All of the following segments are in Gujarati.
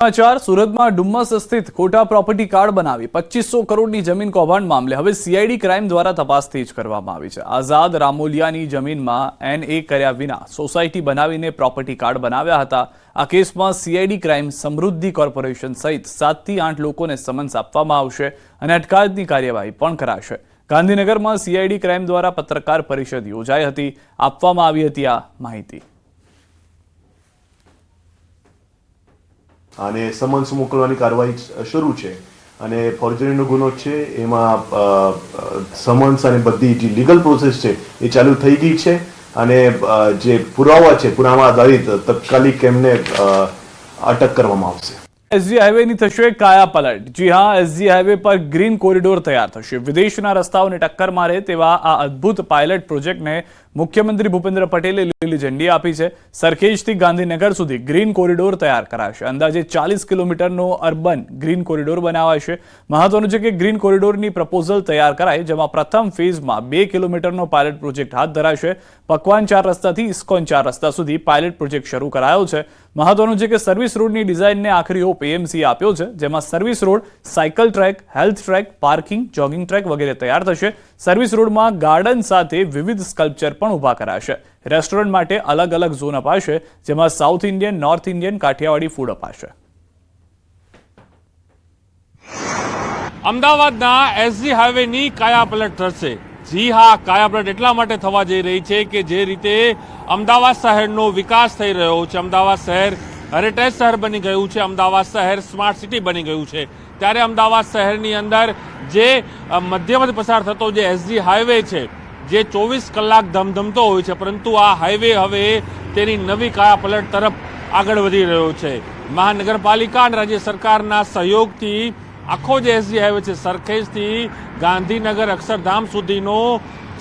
समाचार सूरत में डुम्मस स्थित खोटा प्रोपर्टी कार्ड बनावी 2500 करोड़नी जमीन कौभांड मामले हवे सीआईडी क्राइम द्वारा तपास तेज करवामां आवी छे। आजाद रामोलियानी जमीन में एनए कर्या विना सोसायटी बनावीने प्रोपर्टी कार्ड बनाव्या हता। आ केस में सीआईडी क्राइम समृद्धि कॉर्पोरेशन सहित 7 થી 8 लोकोने समन्स आपवामां आवशे अने अटकायतनी कार्यवाही पण कराशे। गांधीनगर में सीआईडी क्राइम द्वारा पत्रकार परिषद योजाई हती। आपवामां आवी हती आ माहिती। અને સમન્સ મોકલવાની કાર્યવાહી શરૂ છે અને ફોર્જરીનો ગુનો છે એમાં સમન્સ અને બધી જે લીગલ પ્રોસેસ છે એ ચાલુ થઈ ગઈ છે અને જે પુરાવા છે પુરાવા આધારિત તાત્કાલિક એમને અટક કરવામાં આવશે। एसजी हाईवे ની થશે કાયા પલટ। जी हाँ, एसजी हाईवे पर ग्रीन कॉरिडोर तैयार થશે। विदेशના રસ્તાઓને ટક્કર મારે તેવા આ અદ્ભુત પાયલટ પ્રોજેક્ટને મુખ્યમંત્રી ભૂપેન્દ્ર પટેલે લીલી ઝંડી આપી છે। સરખેજથી ગાંધીનગર સુધી ગ્રીન કોરિડોર તૈયાર કરાશે। અંદાજે 40 કિલોમીટરનો અર્બન ગ્રીન કોરિડોર બનાવાશે। મહત્વનું છે કે ગ્રીન કોરિડોરની પ્રપોઝલ તૈયાર કરાય, જેમાં પ્રથમ ફેઝમાં 2 કિલોમીટરનો પાયલટ પ્રોજેક્ટ હાથ ધરાશે। પકવાન 4 રસ્તાથી ઇસ્કોન 4 રસ્તા સુધી પાયલટ પ્રોજેક્ટ શરૂ કરાયો છે। મહત્વનું છે કે સર્વિસ રોડની ડિઝાઇનને આખરી ઓપ એએમસી આપ્યો છે, જેમાં service road, cycle track, health track, parking, jogging track વગેરે તૈયાર થશે। સર્વિસ રોડમાં ગાર્ડન સાથે વિવિધ સ્કલ્પચર પણ ઊભા કરાશે। રેસ્ટોરન્ટ માટે અલગ અલગ ઝોન અપાશે, જેમાં south Indian, north Indian, Kathiyawadi food અપાશે। અમદાવાદના એસજી હાઈવેની કાયાપલટ થશે। जी हाँ, कायापलट એટલા માટે થવા જઈ રહી છે કે જે રીતે અમદાવાદ શહેરનો વિકાસ થઈ રહ્યો છે, અમદાવાદ શહેર હેરિટેજ શહેર બની ગયું છે, અમદાવાદ શહેર સ્માર્ટ સિટી બની ગયું છે, ત્યારે અમદાવાદ શહેરની અંદર જે મધ્યમાંથી પસાર થતો જે એસજી હાઈવે છે, જે 24 કલાક ધમધમતો હોય છે, પરંતુ આ હાઈવે હવે તેની નવી કાયાપલટ તરફ આગળ વધી રહ્યો છે। મહાનગરપાલિકા અને રાજ્ય સરકારના સહયોગથી આખો જે એસજી હાઈવે છે, સરખેજથી ગાંધીનગર અક્ષરધામ સુધીનો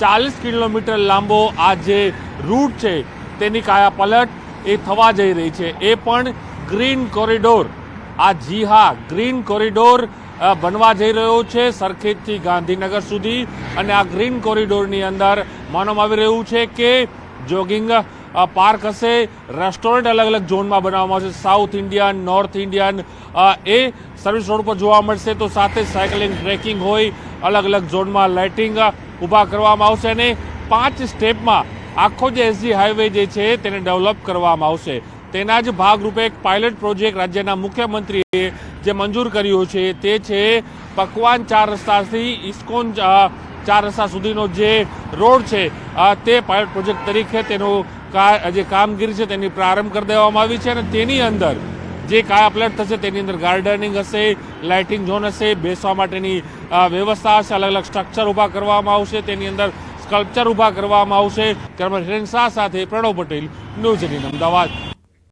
40 કિલોમીટર લાંબો આ જે રૂટ છે તેની કાયાપલટ એ થવા જઈ રહી છે। એ પણ ગ્રીન કોરિડોર। આ જી હા, ગ્રીન કોરિડોર બનવા જઈ રહ્યો છે સરખેજથી ગાંધીનગર સુધી। અને આ ગ્રીન કોરિડોરની અંદર માનવામાં આવી રહ્યું છે કે જોગિંગ પાર્ક હશે, રેસ્ટોરન્ટ અલગ અલગ ઝોનમાં બનાવવામાં આવશે, સાઉથ ઇન્ડિયન, નોર્થ ઇન્ડિયન એ સર્વિસ રોડ પર જોવા મળશે। તો સાથે સાયકલિંગ, ટ્રેકિંગ હોય, અલગ અલગ ઝોનમાં લાઇટિંગ ઊભા કરવામાં આવશે અને 5 સ્ટેપમાં આખો જે એસજી હાઈવે જે છે તેને ડેવલપ કરવામાં આવશે। તેના જ ભાગરૂપે એક પાયલટ પ્રોજેક્ટ રાજ્યના મુખ્યમંત્રીએ જે મંજૂર કર્યો છે તે છે પકવાન 4 રસ્તાથી ઇસ્કોન 4 રસ્તા સુધીનો જે રોડ છે તે પાયલટ પ્રોજેક્ટ તરીકે તેનો જે કામગીરી છે તેની પ્રારંભ કરી દેવામાં આવી છે। અને તેની અંદર જે કાયાપલટ થશે તેની અંદર ગાર્ડનિંગ હશે, લાઇટિંગ ઝોન હશે, બેસવા માટેની વ્યવસ્થા હશે, અલગ અલગ સ્ટ્રક્ચર ઊભા કરવામાં આવશે, તેની અંદર સ્કલ્પચર ઊભા કરવામાં આવશે। કર્મચારી શાહ સાથે પ્રણવ પટેલ, ન્યૂઝ 18 અમદાવાદ।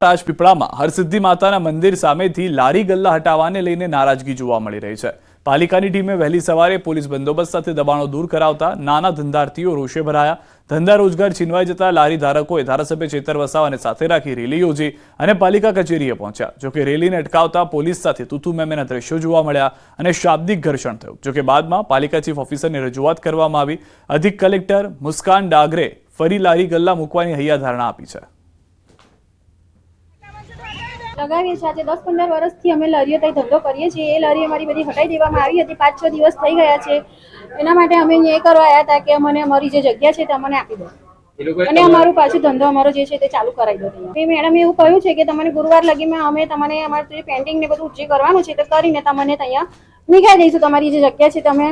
રાજપીપળામાં હરસિદ્ધિ માતાના મંદિર સામેથી લારી ગલ્લા હટાવવાને લઈને નારાજગી જોવા મળી રહી છે। પાલિકાની ટીમે વહેલી સવારે પોલીસ બંદોબસ્ત સાથે દબાણો દૂર કરાવતા નાના ધંધાર્થીઓ રોષે ભરાયા। ધંધા રોજગાર છીનવાઈ જતા લારી ધારકોએ ધારાસભ્ય ચેતર વસાવાને સાથે રાખી રેલી યોજી અને પાલિકા કચેરીએ પહોંચ્યા। જોકે રેલીને અટકાવતા પોલીસ સાથે તૂતુ મેમેના દ્રશ્યો જોવા મળ્યા અને શાબ્દિક ઘર્ષણ થયું। જોકે બાદમાં પાલિકા ચીફ ઓફિસરને રજૂઆત કરવામાં આવી। અધિક કલેક્ટર મુસ્કાન ડાગરે ફરી લારી ગલ્લા મૂકવાની હૈયાધારણા આપી છે। लगावीए छे। आज 10-15 વર્ષથી અમે લારીઓ તઈ ધંધો કરીએ છીએ। એ લારી અમારી બધી હટાઈ દેવામાં આવી હતી। 5-6 દિવસ થઈ ગયા છે। એના માટે અમે અહીંયા એ કરવા આવ્યા હતા કે અમને અમારી જે જગ્યા છે તે અમને આપી દો અને અમારું પાછું ધંધો અમારો જે છે તે ચાલુ કરાવી દો। એ મેડમ એવું કહ્યું છે કે તમને ગુરુવાર લગીમાં અમે તમને અમારું જે પેન્ટિંગ ને બધું જે કરવાનું છે તે કરીને તમને અહીંયા મીકાઈ દઈશું। તમારી જે જગ્યા છે તમે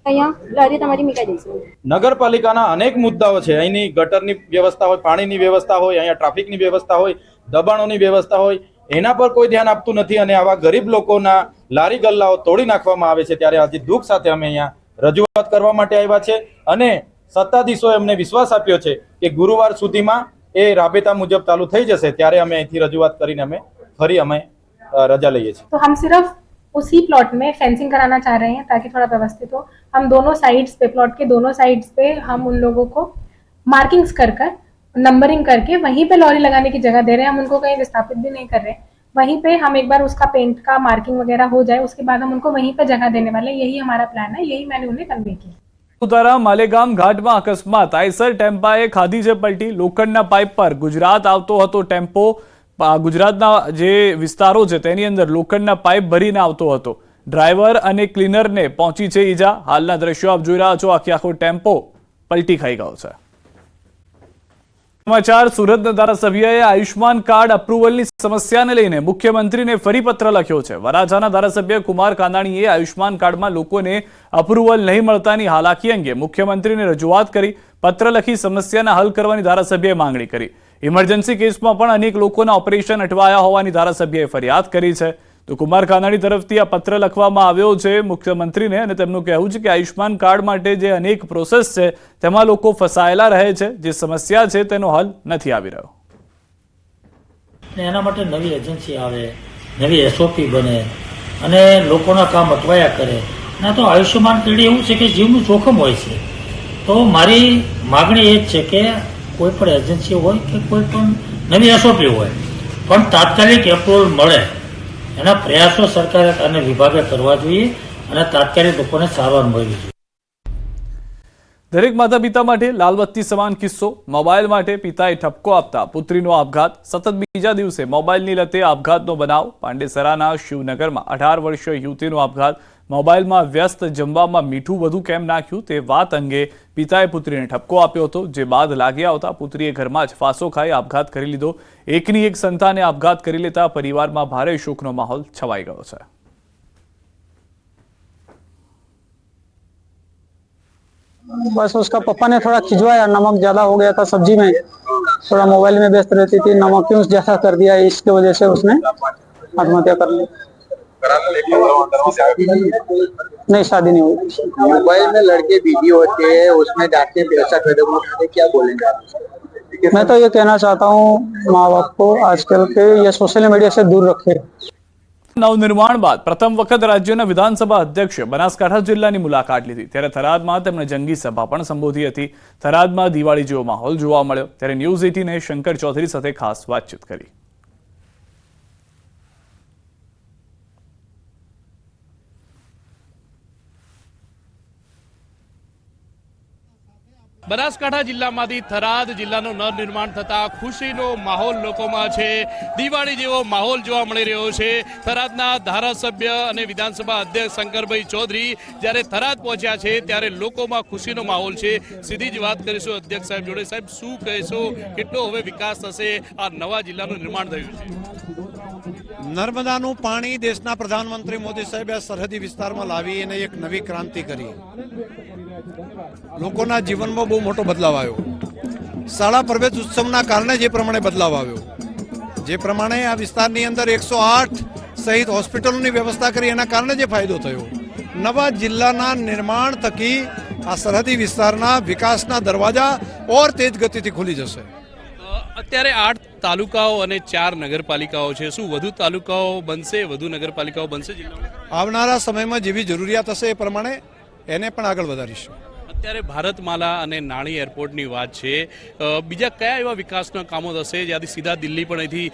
અહીંયા લારી તમારી મીકાઈ દઈશું। નગરપાલિકાના અનેક મુદ્દાઓ છે। અહીંની ગટરની વ્યવસ્થા હોય, પાણીની વ્યવસ્થા હોય, અહીંયા ટ્રાફિકની વ્યવસ્થા હોય, દબાણોની વ્યવસ્થા હોય, એના પર કોઈ ધ્યાન આપતું નથી અને આવા ગરીબ લોકોના લારી ગલ્લાઓ તોડી નાખવામાં આવે છે। ત્યારે આજે દુઃખ સાથે અમે અહીંયા રજૂઆત કરવા માટે આવ્યા છે અને સત્તાધીશોએ અમને વિશ્વાસ આપ્યો છે કે ગુરુવાર સુધીમાં એ રાબેતા મુજબ ચાલુ થઈ જશે। ત્યારે અમે અહીંથી રજૂઆત કરીને અમે ફરી અમે રજા લઈએ છીએ। तो हम सिर्फ उसी प्लॉट में फेंसिंग कराना चाह रहे हैं ताकि थोड़ा व्यवस्थित हो। हम दोनों साइड्स पे, प्लॉट के दोनों साइड्स पे हम उन लोगों को मार्किंग्स कर नंबरिंग करके वहीं पे लॉरी लगाने की जगह दे रहे हैं। हम उनको कहीं विस्थापित भी नहीं कर रहे। वहीं पे हम एक बार उसका पेंट का मार्किंग वगैरह हो जाए, उसके बाद हम उनको वहीं पे जगह देने वाले। यही हमारा प्लान है, यही मैंने उन्हें कन्वे किया। ઉતારા માલેગામ ઘાટમાં અકસ્માત। આઈસર ટેમ્પાએ ખાધી છે પલટી। લોખંડના પાઇપ પર ગુજરાત આવતો હતો ટેમ્પો ગુજરાતના જે વિસ્તારો છે તેની અંદર લોખંડના પાઇપ ભરીને આવતો હતો. ડ્રાઈવર અને ક્લીનરને પહોંચી છે ઈજા. હાલના દ્રશ્યો આપ જોઈ રહ્યા છો. આખો ટેમ્પો પલટી ખાઈ ગયો છે. સમાચાર સુરતના ધારાસભ્યએ આયુષ્માન કાર્ડ અપ્રુવલની સમસ્યાને લઈને મુખ્યમંત્રીને ફરી પત્ર લખ્યો છે. વરાછાના ધારાસભ્ય કુમાર કાનાણીએ આયુષ્માન કાર્ડમાં લોકોને અપ્રુવલ નહીં મળતાની હાલાકી અંગે મુખ્યમંત્રીને રજૂઆત કરી. પત્ર લખી સમસ્યાને હલ કરવાની ધારાસભ્યએ માંગણી કરી. ઇમરજન્સી કેસમાં પણ અનેક લોકોના ઓપરેશન અટવાયા હોવાની ધારાસભ્યએ ફરિયાદ કરી છે. તો કુમાર કાનાણી તરફથી આ પત્ર લખવામાં આવ્યો છે મુખ્યમંત્રીને અને તેમનું કહેવું છે કે આયુષ્માન કાર્ડ માટે જે અનેક પ્રોસેસ છે તેમાં લોકો ફસાયેલા રહે છે. જે સમસ્યા છે તેનો હલ નથી આવી રહ્યો. એના માટે નવી એજન્સી આવે, નવી એસઓપી બને અને લોકોના કામ અટવાયા કરે. ના તો આયુષ્યમાન કાર્ડ એવું છે કે જીવનું જોખમ હોય છે. તો મારી માગણી એ જ છે કે કોઈ પણ એજન્સી હોય કે કોઈ પણ નવી એસઓપી હોય પણ તાત્કાલિક એપ્રુવલ મળે એના પ્રયાસો સરકારે અને વિભાગે કરવા જોઈએ અને તાત્કાલિક લોકોને સારવાર મળવી જોઈએ. દરેક માતા પિતા માટે લાલબત્તી સમાન કિસ્સો. મોબાઈલ માટે પિતાએ ઠપકો આપતા પુત્રીનો આપઘાત. સતત બીજા દિવસે મોબાઈલની લતે આપઘાતનો બનાવ. પાંડેસરાના શિવનગરમાં 18 વર્ષીય યુવતીનો આપઘાત. મોબાઈલમાં વ્યસ્ત, જમવામાં મીઠું વધુ કેમ નાખ્યું તે વાત અંગે પિતાએ પુત્રીને ઠપકો આપ્યો હતો. જે બાદ લાગી આવતા પુત્રીએ ઘરમાં જ ફાંસો ખાઈ આપઘાત કરી લીધો. એકની એક સંતાને આપઘાત કરી લેતા પરિવારમાં ભારે શોકનો માહોલ છવાઈ ગયો છે. बस उसका पापा ने थोड़ा खिंचवाया, नमक ज्यादा हो गया था सब्जी में, थोड़ा मोबाइल में व्यस्त रहती थी, नमक क्यों ज्यादा कर दिया, इसकी वजह से उसने आत्महत्या कर ली. नहीं, शादी नहीं हुई. मोबाइल में लड़के वीडियो होते हैं, उसमें जाके पैसा कदम उठाते, क्या बोलेंगे आप? मैं तो ये कहना चाहता हूँ माँ बाप को आजकल के ये सोशल मीडिया से दूर रखे. નવનિર્માણ બાદ પ્રથમ વખત રાજ્યના વિધાનસભા અધ્યક્ષ બનાસકાંઠા જિલ્લાની મુલાકાત લીધી. ત્યારે થરાદમાં તેમણે જંગી સભા પણ સંબોધી હતી. થરાદમાં દિવાળી જેવો માહોલ જોવા મળ્યો. ત્યારે ન્યૂઝ 18 શંકર ચૌધરી સાથે ખાસ વાતચીત કરી. બનાસકાંઠા જિલ્લામાંથી થરાદ જિલ્લાનું નવનિર્માણ થતા ખુશીનો માહોલ લોકોમાં છે. દિવાળી જેવો માહોલ જોવા મળી રહ્યો છે. થરાદના ધારાસભ્ય અને વિધાનસભા અધ્યક્ષ શંકરભાઈ ચૌધરી જ્યારે થરાદ પહોંચ્યા છે ત્યારે લોકોમાં ખુશીનો માહોલ છે. સીધી જ વાત કરીશું અધ્યક્ષ સાહેબ જોડે. સાહેબ, શું કહેશો, કેટલો હવે વિકાસ થશે? આ નવા જિલ્લાનું નિર્માણ થયું છે. નર્મદાનું પાણી દેશના પ્રધાનમંત્રી મોદી સાહેબે સરહદી વિસ્તારમાં લાવી અને એક નવી ક્રાંતિ કરી. લોકોના જીવનમાં બહુ મોટો બદલાવ આવ્યો. શાળા પ્રવેશ ઉત્સવના કારણે જે પ્રમાણે બદલાવ આવ્યો, જે પ્રમાણે આ વિસ્તારની અંદર 108 સહિત હોસ્પિટલોની વ્યવસ્થા કરી એના કારણે જે ફાયદો થયો. નવા જિલ્લાના નિર્માણ થકી આ સરહદી વિસ્તારના વિકાસના દરવાજા ઓર તેજ ગતિથી ખુલી જશે. અત્યારે 8 તાલુકાઓ અને 4 નગરપાલિકાઓ છે. શું વધુ તાલુકાઓ બનશે, વધુ નગરપાલિકાઓ બનશે જિલ્લામાં? આવનારા સમયમાં જેવી જરૂરિયાત હશે એ પ્રમાણે એને પણ આગળ વધારીશું. અત્યારે ભારતમાલા અને નાણી એરપોર્ટની વાત છે. બીજા કયા એવા વિકાસના કામો થશે જ્યાંથી સીધા દિલ્હી પણ અહીંથી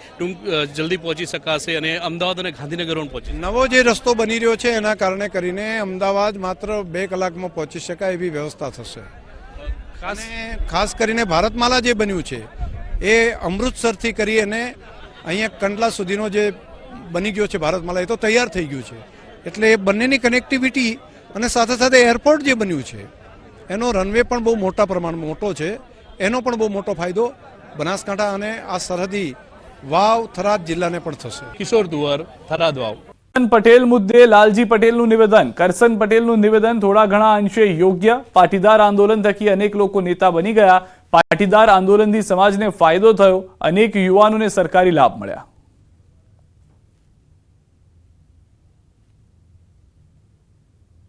જલ્દી પહોંચી શકાશે અને અમદાવાદ અને ગાંધીનગર પણ પહોંચી? નવો જે રસ્તો બની રહ્યો છે એના કારણે કરીને અમદાવાદ માત્ર 2 કલાકમાં પહોંચી શકાય એવી વ્યવસ્થા થશે. ખાસ કરીને ભારતમાલા જે બન્યું છે એ અમૃતસરથી કરી અને અહીંયા કંડલા સુધીનો જે બની ગયો છે ભારતમાલા, એ તો તૈયાર થઈ ગયું છે. એટલે એ બંનેની કનેક્ટિવિટી અને સાથે સાથે એરપોર્ટ જે બન્યું છે એનો રનવે પણ બહુ મોટા પ્રમાણમાં મોટો છે. એનો પણ બહુ મોટો ફાયદો બનાસકાંઠા અને આ સરહદી વાવ થરાદ જિલ્લાને પણ થશે. કિશોર દુવર, થરાદ વાવ. પટેલ મુદ્દે લાલજી પટેલનું નિવેદન. કરસન પટેલનું નિવેદન થોડા ઘણા અંશે યોગ્ય. પાટીદાર આંદોલન થકી અનેક લોકો નેતા બની ગયા. પાટીદાર આંદોલનથી સમાજને ફાયદો થયો. અનેક યુવાનોને સરકારી લાભ મળ્યા.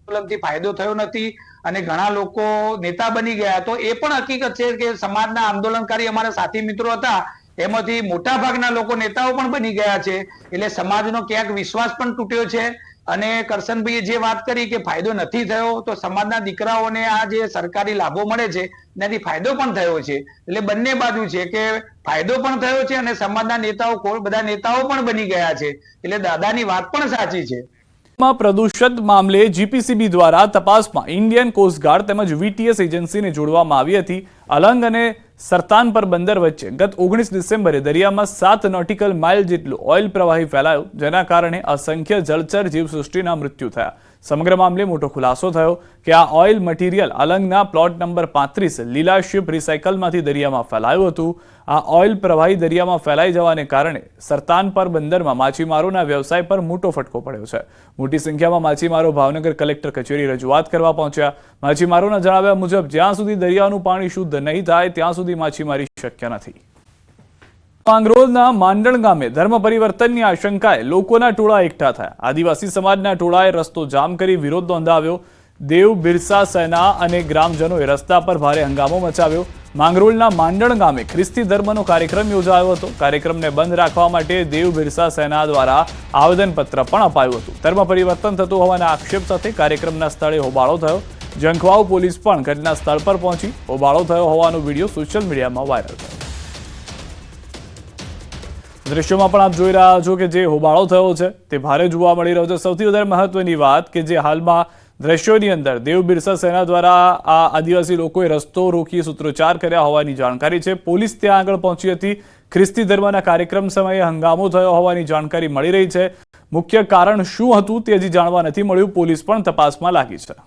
આંદોલનથી ફાયદો થયો નથી અને ઘણા લોકો નેતા બની ગયા. તો એ પણ હકીકત છે કે સમાજના આંદોલનકારી અમારા સાથી મિત્રો હતા એમાંથી મોટા ભાગના લોકો નેતાઓ પણ બની ગયા છે. એટલે સમાજનો ક્યાંક વિશ્વાસ પણ તૂટ્યો છે. અને કરશનભાઈએ જે વાત કરી કે ફાયદો નથી થયો, તો સમાજના દીકરાઓને આ જે સરકારી લાભો મળે છે એનાથી ફાયદો પણ થયો છે. એટલે બંને બાજુ છે કે ફાયદો પણ થયો છે અને સમાજના નેતાઓ બધા નેતાઓ પણ બની ગયા છે. એટલે દાદાની વાત પણ સાચી છે. પ્રદૂષણ મામલે જીપીસીબી દ્વારા તપાસમાં ઇન્ડિયન કોસ્ટગાર્ડ તેમજ વીટીએસ એજન્સીને જોડવામાં આવી હતી. અલંગ અને સરતાનપર બંદર વચ્ચે ગત 19 ડિસેમ્બરે દરિયામાં 7 નોટિકલ માઇલ જેટલું ઓઇલ પ્રવાહી ફેલાયું, જેના કારણે અસંખ્ય જળચર જીવસૃષ્ટિના મૃત્યુ થયા. સમગ્ર મામલે મોટો ખુલાસો થયો કે આ ઓઇલ મટીરિયલ અલંગના પ્લોટ નંબર 35 લીલા શિપ રિસાયકલમાંથી દરિયામાં ફેલાયું હતું. આ ઓઇલ પ્રવાહી દરિયામાં ફેલાઈ જવાને કારણે સરતાનપર બંદરમાં માછીમારોના વ્યવસાય પર મોટો ફટકો પડ્યો છે. મોટી સંખ્યામાં માછીમારો ભાવનગર કલેક્ટર કચેરી રજૂઆત કરવા પહોંચ્યા. માછીમારોના જણાવ્યા મુજબ જ્યાં સુધી દરિયાનું પાણી શુદ્ધ નહીં થાય ત્યાં સુધી માછીમારી શક્ય નથી. માંગરોળના માંડણ ગામે ધર્મ પરિવર્તનની આશંકાએ લોકોના ટોળા એકઠા થયા. આદિવાસી સમાજના ટોળાએ રસ્તો જામ કરી વિરોધ નોંધાવ્યો. દેવ બિરસા સેના અને ગ્રામજનોએ રસ્તા પર ભારે હંગામો મચાવ્યો. માંગરોળના માંડણ ગામે ખ્રિસ્તી ધર્મનો કાર્યક્રમ યોજાયો હતો. કાર્યક્રમને બંધ રાખવા માટે દેવ બિરસા સેના દ્વારા આવેદનપત્ર પણ અપાયું હતું. ધર્મ પરિવર્તન થતું હોવાના આક્ષેપ સાથે કાર્યક્રમના સ્થળે હોબાળો થયો. જંખવાવ પોલીસ પણ ઘટના સ્થળ પર પહોંચી હોબાળો થયો હોવાનો વિડીયો સોશિયલ મીડિયામાં વાયરલ થયો. દ્રશ્યોમાં પણ આપ જોઈ રહ્યા છો કે જે હોબાળો થયો છે તે ભારે જોવા મળી રહ્યો છે. સૌથી વધારે મહત્વની વાત કે જે હાલમાં દ્રશ્યોની અંદર દેવ બિરસા સેના દ્વારા આ આદિવાસી લોકોએ રસ્તો રોકી સૂત્રોચ્ચાર કર્યા હોવાની જાણકારી છે. પોલીસ ત્યાં આગળ પહોંચી હતી. ખ્રિસ્તી ધર્મના કાર્યક્રમ સમયે હંગામો થયો હોવાની જાણકારી મળી રહી છે. મુખ્ય કારણ શું હતું તે હજી જાણવા નથી મળ્યું. પોલીસ પણ તપાસમાં લાગી છે.